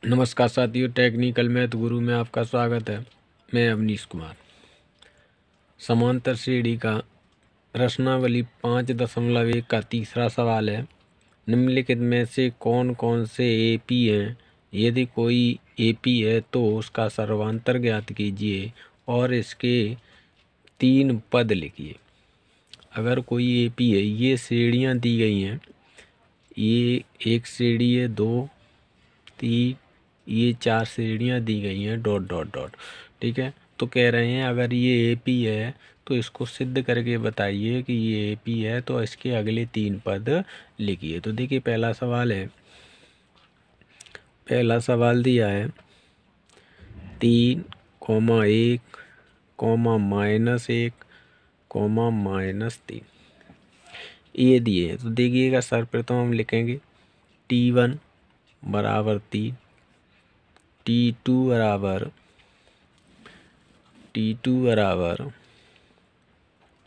नमस्कार साथियों, technical math गुरु में आपका स्वागत है। मैं अवनीश कुमार। समांतर श्रेणी का प्रश्नावली 5.1 का तीसरा सवाल है। निम्नलिखित में से कौन कौन से एपी हैं? यदि कोई एपी है तो उसका सर्वांतर ज्ञात कीजिए और इसके 3 पद लिखिए। अगर कोई एपी है, ये श्रेणियाँ दी गई हैं। ये एक श्रेणी है, 2, 3, ये 4 श्रेणियाँ दी गई हैं, डॉट डॉट डॉट। ठीक है, तो कह रहे हैं अगर ये एपी है तो इसको सिद्ध करके बताइए कि ये एपी है, तो इसके अगले 3 पद लिखिए। तो देखिए, पहला सवाल दिया है 3, 1, -1, -3, ये दिए हैं। तो देखिएगा, सर्वप्रथम हम लिखेंगे T1 बराबर 3, T2 बराबर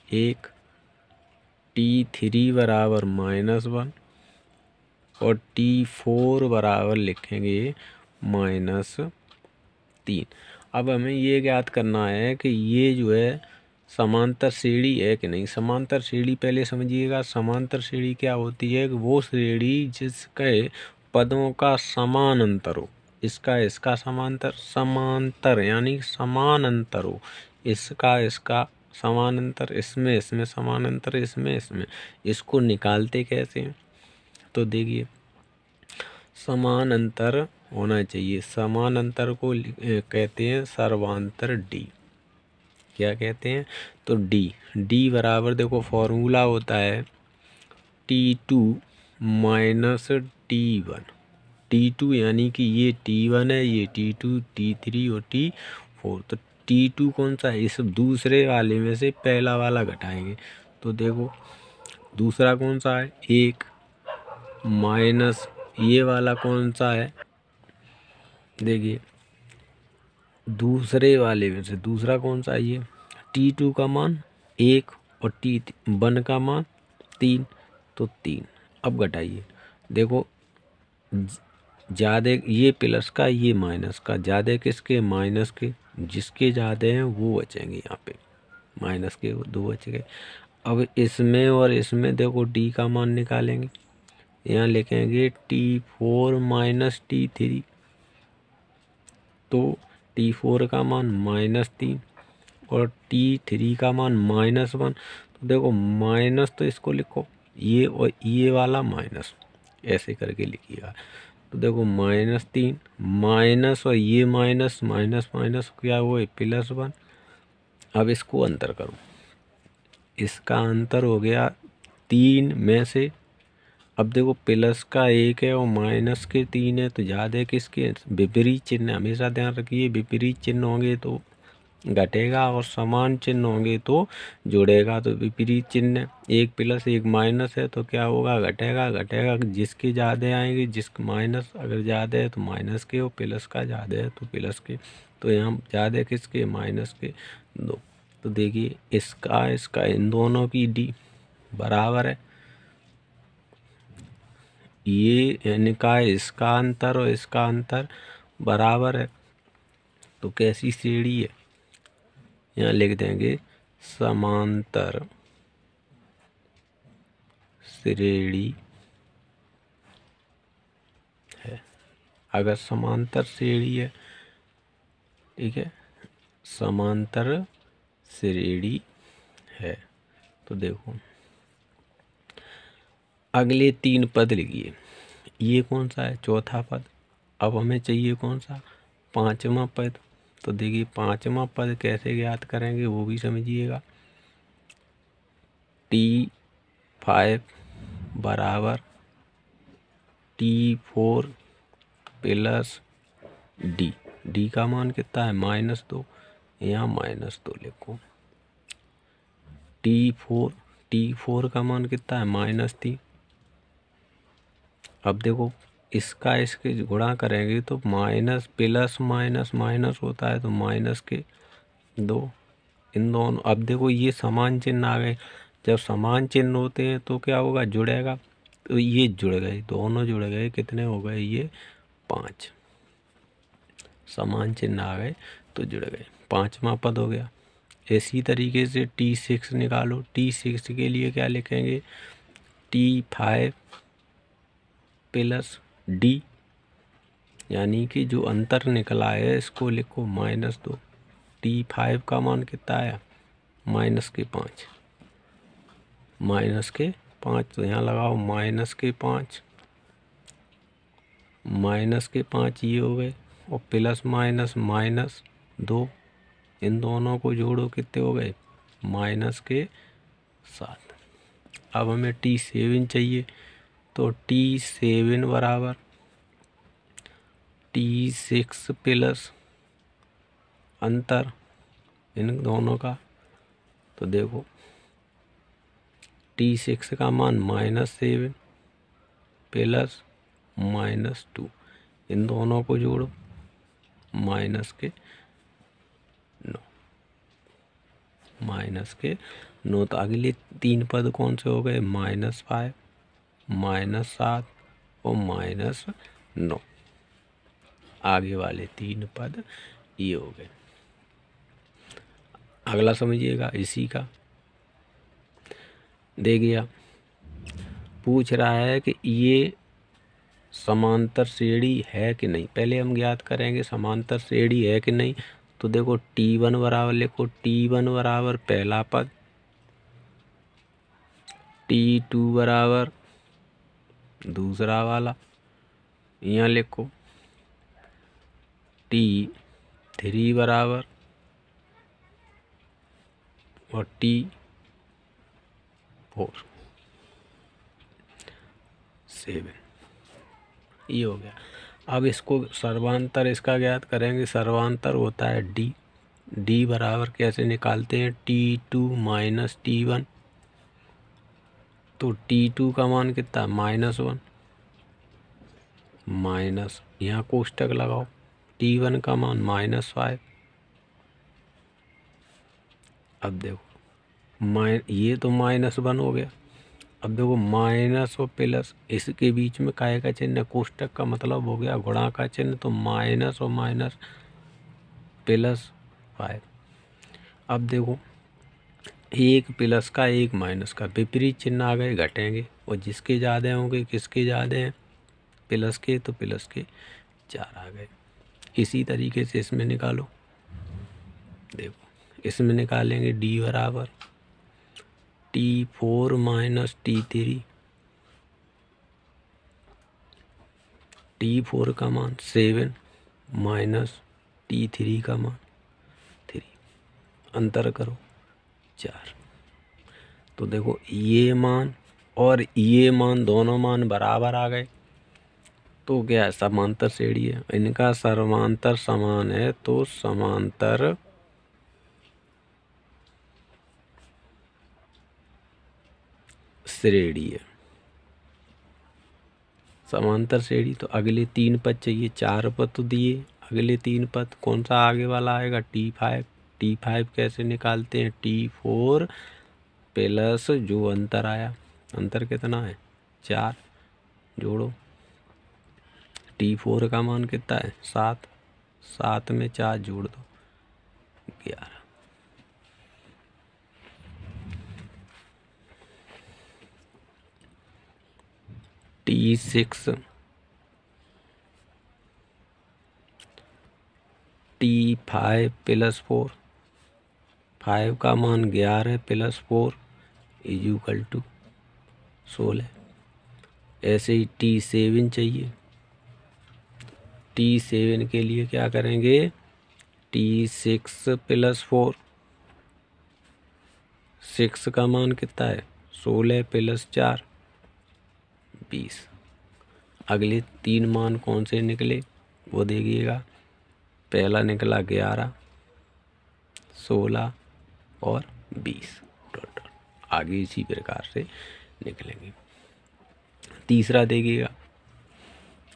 1, T3 बराबर -1 और T4 बराबर लिखेंगे -3। अब हमें ये ज्ञात करना है कि ये जो है समांतर श्रेणी है कि नहीं। समांतर श्रेणी पहले समझिएगा। समांतर श्रेणी क्या होती है? कि वो श्रेणी जिसके पदों का समान अंतर हो। इसका समांतर यानी समान अंतर हो। इसका समान अंतर, इसमें समान अंतर, इसमें इसको निकालते कैसे हैं? तो देखिए, समान अंतर होना चाहिए। समान अंतर को कहते हैं सर्वांतर डी। क्या कहते हैं? तो डी बराबर, देखो फॉर्मूला होता है T2 माइनस T1। T2 यानी कि ये T1 है, ये T2, T3 और T4। तो T2 कौन सा है? इस दूसरे वाले में से पहला वाला घटाएंगे। तो देखो, दूसरा कौन सा है? 1 माइनस ये वाला कौन सा है? देखिए, दूसरे वाले में से दूसरा कौन सा है? ये T2 का मान 1 और T1 का मान 3, तो 3। अब घटाइए, देखो ज़्यादा ये प्लस का, ये माइनस का, ज़्यादा किसके? माइनस के। जिसके ज़्यादा हैं वो बचेंगे, यहाँ पे माइनस के 2 बच गए। अब इसमें और इसमें देखो डी का मान निकालेंगे। यहाँ लिखेंगे T4 माइनस T3, तो T4 का मान -3 और T3 का मान -1। तो देखो माइनस, तो इसको लिखो ये और ये वाला माइनस, ऐसे करके लिखिएगा। तो देखो -3 माइनस और ये माइनस क्या हुआ? +1। अब इसको अंतर करो, इसका अंतर हो गया 3 में से। अब देखो प्लस का 1 है और माइनस के 3 है, तो ज़्यादा किसके? विपरीत चिन्ह हमेशा ध्यान रखिए। विपरीत चिन्ह होंगे तो घटेगा और समान चिन्ह होंगे तो जुड़ेगा। तो विपरीत चिन्ह 1 प्लस 1 माइनस है, तो क्या होगा? घटेगा। जिसके ज़्यादा आएंगे, जिसके माइनस अगर ज़्यादा है तो माइनस के, और प्लस का ज़्यादा है तो प्लस के। तो यहाँ ज़्यादा किसके? माइनस के 2। तो देखिए, इसका इन दोनों की डी बराबर है। ये इनका, इसका अंतर और इसका अंतर बराबर है। तो कैसी श्रेणी है? यहाँ लिख देंगे समांतर श्रेणी है। अगर समांतर श्रेणी है, ठीक है, समांतर श्रेणी है, तो देखो अगले 3 पद लिखिए। ये कौन सा है? चौथा पद। अब हमें चाहिए कौन सा? 5वां पद। तो देखिए, 5वां पद कैसे ज्ञात करेंगे वो भी समझिएगा। T5 बराबर T4 प्लस डी का मान कितना है? -2। यहाँ -2 लिखो। T4 का मान कितना है? -3। अब देखो, इसके गुणा करेंगे तो माइनस प्लस माइनस माइनस होता है, तो -2। इन दोनों, अब देखो ये समान चिन्ह आ गए। जब समान चिन्ह होते हैं तो क्या होगा? जुड़ेगा। तो ये जुड़ गए, दोनों जुड़ गए। कितने हो गए? ये 5। समान चिन्ह आ गए तो जुड़ गए। 5वां पद हो गया। इसी तरीके से T6 निकालो। T6 के लिए क्या लिखेंगे? T5 प्लस D, यानी कि जो अंतर निकला है इसको लिखो -2। T5 का मान कितना आया? -5। -5 तो यहाँ लगाओ -5, -5 ये हो गए, और प्लस -2, इन दोनों को जोड़ो कितने हो गए? -7। अब हमें T7 चाहिए, तो T7 बराबर T6 प्लस अंतर इन दोनों का। तो देखो T6 का मान -7 प्लस -2, इन दोनों को जोड़ो -9 तो अगले 3 पद कौन से हो गए? -5, -7 और -9। आगे वाले 3 पद ये हो गए। अगला समझिएगा इसी का। देखिए पूछ रहा है कि ये समांतर श्रेणी है कि नहीं। पहले हम ज्ञात करेंगे समांतर श्रेणी है कि नहीं। तो देखो T1 बराबर लिखो, T1 बराबर पहला पद, T2 बराबर दूसरा वाला, यहाँ लिखो T3 बराबर और T4 7, ये हो गया। अब इसको सर्वांतर इसका ज्ञात करेंगे। सर्वांतर होता है D बराबर कैसे निकालते हैं? T2 minus T1। तो T2 का मान कितना? -1 माइनस, यहाँ कोष्टक लगाओ, T1 का मान -5। अब देखो ये तो -1 हो गया। अब देखो माइनस और प्लस, इसके बीच में काय का चिन्ह? कोष्टक का मतलब हो गया गुणा का चिन्ह। तो माइनस और माइनस +5। अब देखो एक प्लस का एक माइनस का विपरीत चिन्ह आ गए, घटेंगे, और जिसके ज़्यादा होंगे किसके ज़्यादा हैं? प्लस के, तो प्लस के 4 आ गए। इसी तरीके से इसमें निकालो। देखो इसमें निकालेंगे D बराबर T4 माइनस T3। T4 का मान 7 माइनस T3 का मान 3, अंतर करो 4। तो देखो ये मान और ये मान, दोनों मान बराबर आ गए। तो क्या है? समांतर श्रेणी है। इनका समांतर समान है, तो समांतर श्रेणी है। समांतर श्रेणी। तो अगले 3 पद चाहिए, 4 पद तो दिए, अगले 3 पद कौन सा आगे वाला आएगा? T5। T5 कैसे निकालते हैं? T4 प्लस जो अंतर आया, अंतर कितना है? 4, जोड़ो। T4 का मान कितना है? 7, 7 में 4 जोड़ दो 11। T6 T5 प्लस 4, 5 का मान 11 प्लस 4 = 16। ऐसे ही T7 चाहिए। T7 के लिए क्या करेंगे? T6 प्लस 4, 6 का मान कितना है? 16 प्लस 4 20। अगले 3 मान कौन से निकले वो देखिएगा। पहला निकला 11, 16 और 20 टोटल। आगे इसी प्रकार से निकलेंगे। तीसरा देखिएगा।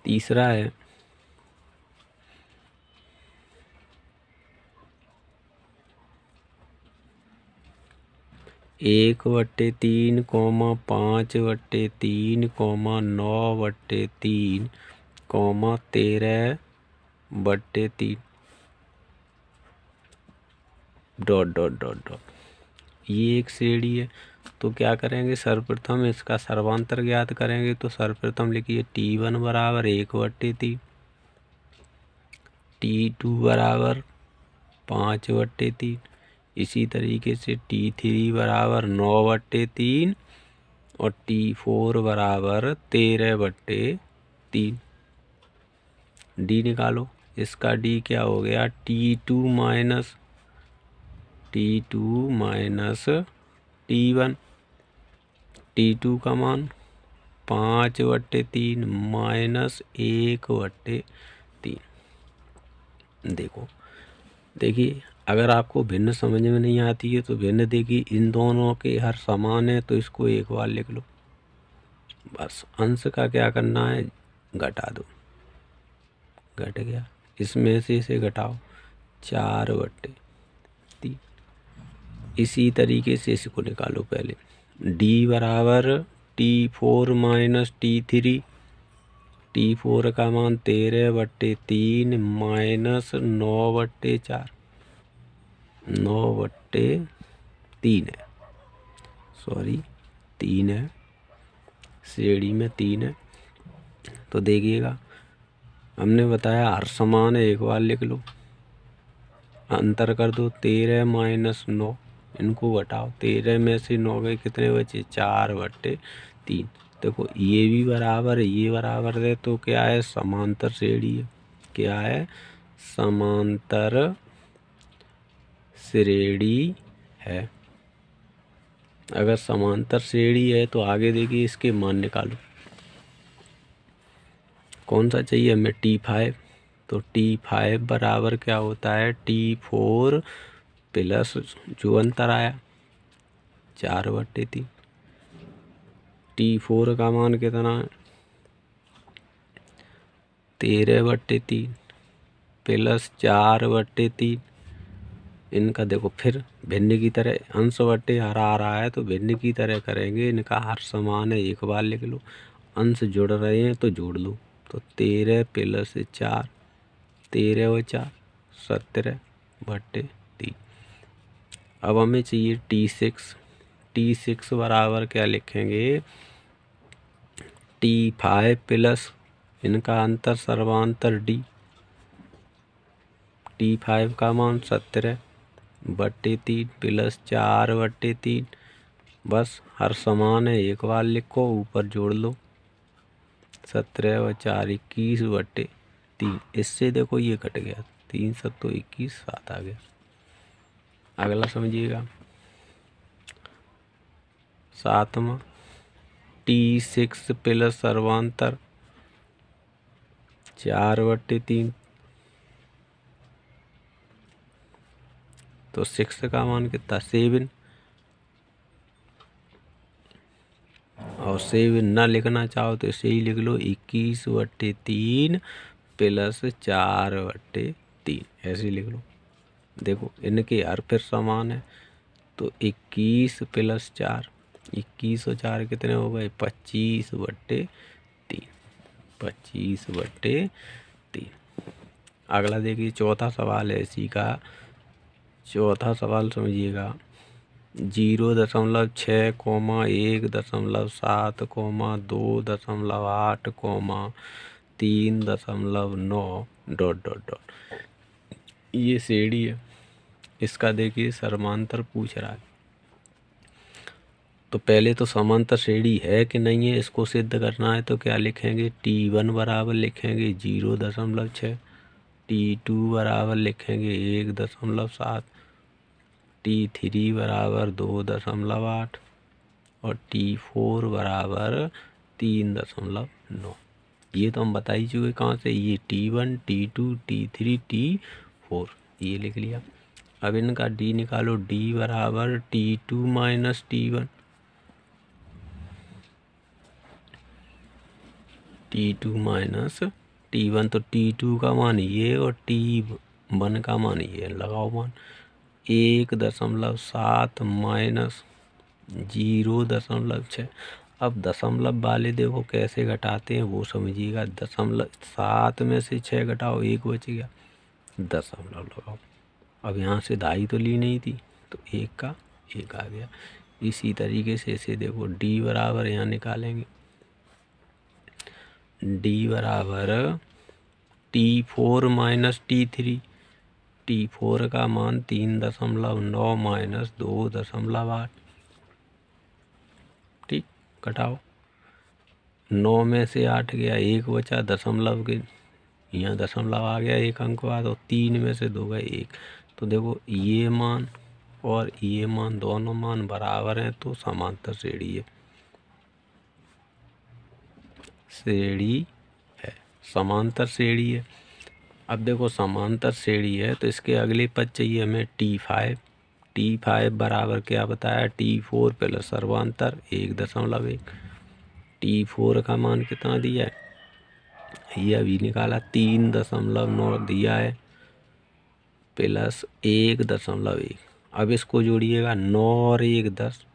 तीसरा है 1/3, 5/3, 9/3, 13/3। Dot dot dot dot. ये एक श्रेणी है। तो क्या करेंगे, सर्वप्रथम इसका सर्वांतर ज्ञात करेंगे। तो सर्वप्रथम लिखिए T1 बराबर 1/3, T2 बराबर 5/3, इसी तरीके से T3 बराबर 9/3 और T4 बराबर 13/3। डी निकालो। इसका डी क्या हो गया, T2 माइनस T1। T2 का मान 5/3 माइनस 1/3। देखिए अगर आपको भिन्न समझ में नहीं आती है तो भिन्न देखिए, इन दोनों के हर समान है तो इसको एक बार लिख लो। बस अंश का क्या करना है, घटा दो। घट गया, इसमें से इसे घटाओ 4/3। इसी तरीके से इसको निकालो। पहले डी बराबर T4 माइनस T3। T4 का मान 13/3 माइनस 9/4, 9/3 है, सॉरी 3 है, श्रेणी में 3 है। तो देखिएगा हमने बताया हर समान है, एक बार लिख लो। अंतर कर दो, 13 माइनस 9, इनको घटाओ। 13 में से 9 गए, कितने बचे, 4/3। देखो ये भी बराबर है, ये बराबर है, तो क्या है, समांतर श्रेणी है। क्या है, समांतर श्रेणी है। अगर समांतर श्रेणी है तो आगे देखिए इसके मान निकालो। कौन सा चाहिए हमें, T5। तो T5 बराबर क्या होता है, T4 प्लस जो अंतर आया 4/3। T4 का मान कितना है, 13/3 प्लस 4/3। इनका देखो फिर भिन्न की तरह, अंश बट्टे हरा आ रहा है तो भिन्न की तरह करेंगे। इनका हर समान है, एक बार लिख लो। अंश जुड़ रहे हैं तो जोड़ लो। तो 13 प्लस 4, 13 और 4 17/3। अब हमें चाहिए T6। T6 बराबर क्या लिखेंगे, T5 प्लस इनका अंतर सर्वांतर D। T5 का मान 17/3 प्लस 4/3। बस हर समान है, एक बार लिखो, ऊपर जोड़ लो। 17 और 4 21/3। इससे देखो ये कट गया, 3 7 21, 7 आ गया। अगला समझिएगा, 7वां T6 प्लस सर्वांतर 4/3। तो 6 का मान कितना, 7। और 7 ना लिखना चाहो तो इसे ही लिख लो, 21/3 प्लस 4/3, ऐसे लिख लो। देखो इनके हर फिर समान है, तो 21 प्लस 4, 21 और 4 कितने हो गए, 25/3, 25/3। अगला देखिए, चौथा सवाल है इसी का। चौथा सवाल समझिएगा, 0.6, 1.7, 2.8, 3.9 डॉट डॉट डॉट। ये श्रेणी है। इसका देखिए समांतर पूछ रहा है। तो पहले तो समांतर श्रेणी है कि नहीं है इसको सिद्ध करना है। तो क्या लिखेंगे, T1 बराबर लिखेंगे 0.6, T2 बराबर लिखेंगे 1.7, T3 बराबर 2.8 और T4 बराबर 3.9। ये तो हम बता ही चुके कहाँ से, ये T1, T2, T3, T4, ये लिख लिया। अब इनका D निकालो। D बराबर T2 minus T1, T2 minus T1। तो T2 का मान ये और T1 का मान ये, लगाओ मान। 1.7 माइनस 0.6। अब दशमलव वाले देखो कैसे घटाते हैं वो समझिएगा। 7 में से 6 घटाओ, 1 बच गया, दशमलव लगाओ। अब यहाँ से दाई तो ली नहीं थी, तो 1 का 1 आ गया। इसी तरीके से इसे देखो d बराबर यहाँ निकालेंगे, d बराबर T4 माइनस T3। T4 का मान 3.9 माइनस 2.8। ठीक, घटाओ, 9 में से 8 गया, 1 बचा, दशमलव के यहाँ दशमलव आ गया 1 अंक बाद, और 3 में से 2 गए 1। तो देखो ये मान और ये मान, दोनों मान बराबर हैं, तो समांतर श्रेणी है, समांतर श्रेणी है। अब देखो समांतर श्रेणी है तो इसके अगले पद चाहिए हमें T5। T5 बराबर क्या बताया, T4 प्लस सर्वांतर 1.1। T4 का मान कितना दिया है, ये अभी निकाला, 3.9 दिया है, प्लस 1.1। अब इसको जोड़िएगा, 9 और 1 10,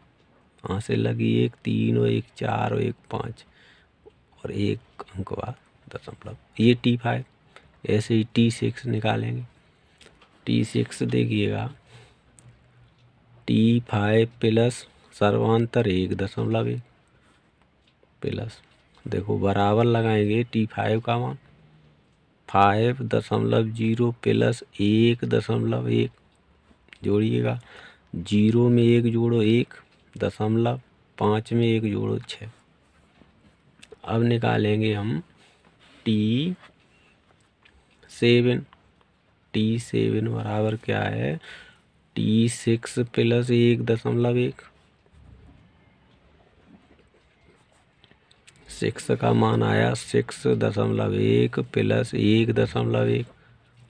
यहाँ से लगी 1, 3 और 1 4 और 1 5, और 1 अंक बाद दशमलव, ये T5। ऐसे ही T6 निकालेंगे। T6 देखिएगा, T5 प्लस सर्वांतर 1.1 प्लस, देखो बराबर लगाएंगे, T5 का मान 5.0 प्लस 1.1 जोड़िएगा, 0 में 1 जोड़ो 1, 5 में 1 जोड़ो 6। अब निकालेंगे हम T7। T7 बराबर क्या है, T6 प्लस 1.1। 6 का मान आया 6.1 प्लस 1.1।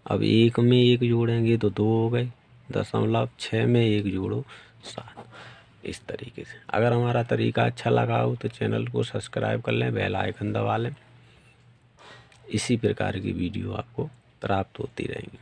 अब 1 में 1 जोड़ेंगे तो 2 हो गए, 6 में 1 जोड़ो 7। इस तरीके से अगर हमारा तरीका अच्छा लगा हो तो चैनल को सब्सक्राइब कर लें, बेल आइकन दबा लें। इसी प्रकार की वीडियो आपको प्राप्त होती रहेंगी।